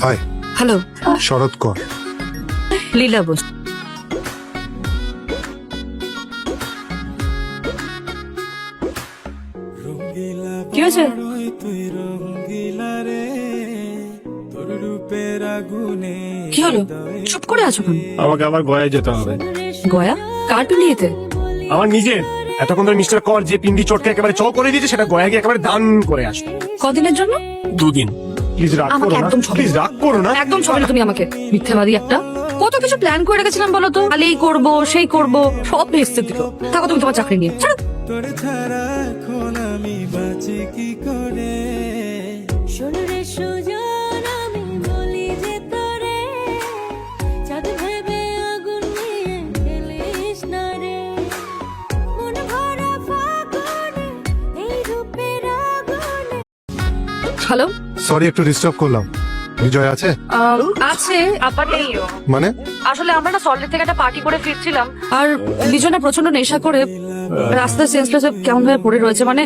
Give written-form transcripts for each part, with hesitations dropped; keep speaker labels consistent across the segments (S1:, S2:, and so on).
S1: High.
S2: Hello,
S1: শরৎ কর।
S2: লীলা বোস। কি হয়েছে? কি হলো? চুপ করে আছো কেন?
S3: আমাকে আবার গয়ায় যেতে হবে।
S2: গয়া? কার পিন্ডিতে?
S3: আমার নিজের এতক্ষণ ধরে মিস্টার কর যে পিন্ডি চটকে একেবারে চ করে দিয়েছে সেটা গয়া গিয়ে একেবারে দান করে আসবে।
S2: কদিনের জন্য?
S3: 2 দিন। প্লিজ রাগ
S2: আমাকে
S3: করো না,
S2: একদম ছবে
S3: প্লিজ রাগ করো না।
S2: একদম ছবে না তুমি আমাকে। মিথ্যাবাদী একটা। কত কিছু প্ল্যান করে রেখেছিলাম বলো তো, খালি এই করবো সেই করবো, সব ভেস্তে দিল। থাকো তুমি তোমার চাকরি নিয়ে। ছাড়ো।
S4: তোরে ছাড়া এখন আমি বাঁচি কি করে?
S5: শরীরে সুজন আমি বলি যে তোরে চাঁদ ভেবে আগুন নিয়ে খেলিস না রে, মন ভরা ফাগুনে এই রূপের আগুনে।
S2: হ্যালো,
S1: সরি একটু ডিস্টার্ব করলাম। বিজয় আছে?
S2: আছে, আবার নেইও।
S1: মানে?
S2: আসলে আমরা না সল্টলেক থেকে একটা পার্টি করে ফিরছিলাম, আর বিজনা প্রচন্ড নেশা করে রাস্তায় সেন্সলেস কেমন ভাবে পড়ে রয়েছে, মানে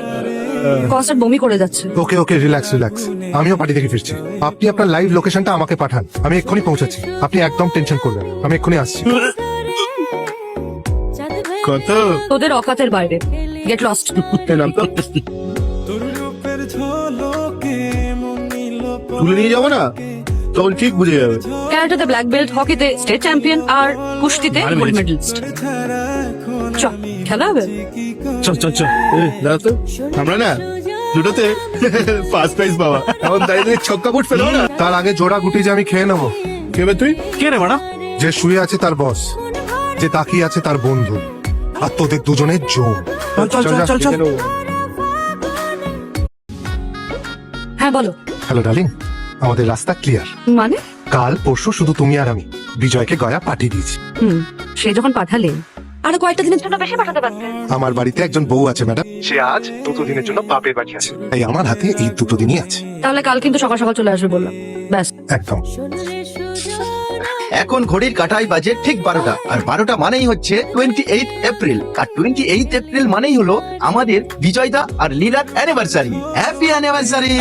S2: কনস্ট্যান্ট বমি করে যাচ্ছে।
S1: ওকে ওকে, রিল্যাক্স রিল্যাক্স। আমিও পার্টি থেকে ফিরছি। আপনি আপনার লাইভ লোকেশনটা আমাকে পাঠান, আমি এক্ষুনি পৌঁছাচ্ছি। আপনি একদম টেনশন করবেন, আমি এক্ষুনি আসছি।
S5: চাঁদ ভেবে
S3: কত
S2: তোদের অকাতের বাইরে। Get lost.
S3: পেলাম তো।
S4: তোর রূপের ঝলকে মন নিল
S3: তুলে নিয়ে যাবো না, তখন ঠিক বুঝে যাবে।
S2: ক্যারাটেতে ব্ল্যাক বেল্ট, হকিতে স্টেট চ্যাম্পিয়ন, আর কুস্তিতে
S3: আরে
S2: গোল্ড
S3: মেরেছি।
S2: মেডেলিস্ট।
S4: ছাড়া এখন
S2: চ, খেলা হবে।
S4: কি করে?
S3: চল চল চল, দাঁড়া তো। আমরা না দুটোতে ফার্স্ট প্রাইজ পাওয়া, এখন দাঁড়িয়ে ছক্কা বুট ফেলো না।
S1: তার আগে জোড়া গুটি যে আমি খেয়ে নেবো।
S3: কেবে তুই কে রে বাড়া?
S1: যে শুয়ে আছে তার বস, যে তাকিয়ে আছে তার বন্ধু, আর তোদের দুজনের জোর।
S3: চল চল চল চল।
S2: হ্যাঁ বলো।
S1: হ্যালো ডার্লিং, আমাদের রাস্তা ক্লিয়ার।
S2: মানে?
S1: কাল পরশু শুধু তুমি আর আমি বিজয়কে গয়া পাঠিয়ে দিয়েছি।
S2: সে যখন পাঠালে আরো কয়েকটা দিনের জন্য বেশি পাঠাতে পারতে।
S1: আমার বাড়িতে একজন বউ আছে ম্যাডাম, সে আজ 2 দিনের জন্য বাপের বাড়ি আছে, তাই আমার হাতে এই 2 দিনই আছে।
S2: তাহলে কাল কিন্তু সকাল সকাল চলে আসবে বললাম, ব্যাস।
S1: একদম।
S5: শরীরে সুজন
S6: এখন ঘড়ির কাঁটায় বাজে ঠিক 12টা, আর 12টা মানেই হচ্ছে 28 এপ্রিল, আর 28 এপ্রিল মানেই হলো আমাদের বিজয়দা আর লীলার anniversary. Happy anniversary!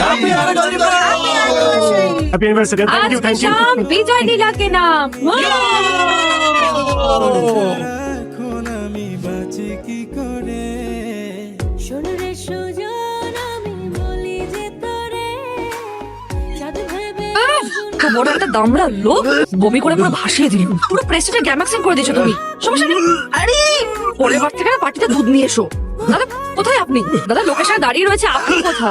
S3: Happy anniversary. Thank you thank you.
S2: Bijoy লীলাকে নাম।
S4: এখন আমি বাঁচি কি করে?
S5: শরীরে সুজন আমি বলি যে তোরে চাঁদ ভেবে
S2: তো বড় একটা দামড়া লোক বমি করে পুরো ভাসিয়ে দিল। পুরো প্রেস্টিজের গ্যামাক্সিং করে দিয়েছো তুমি। সমস্যা নেই। আরে পরের বার থেকে পার্টিতে দুধ নিয়ে এসো। দাদা কোথায় আপনি? দাদা লোকের সাথে দাঁড়িয়ে রয়েছে, আপনি কোথায়?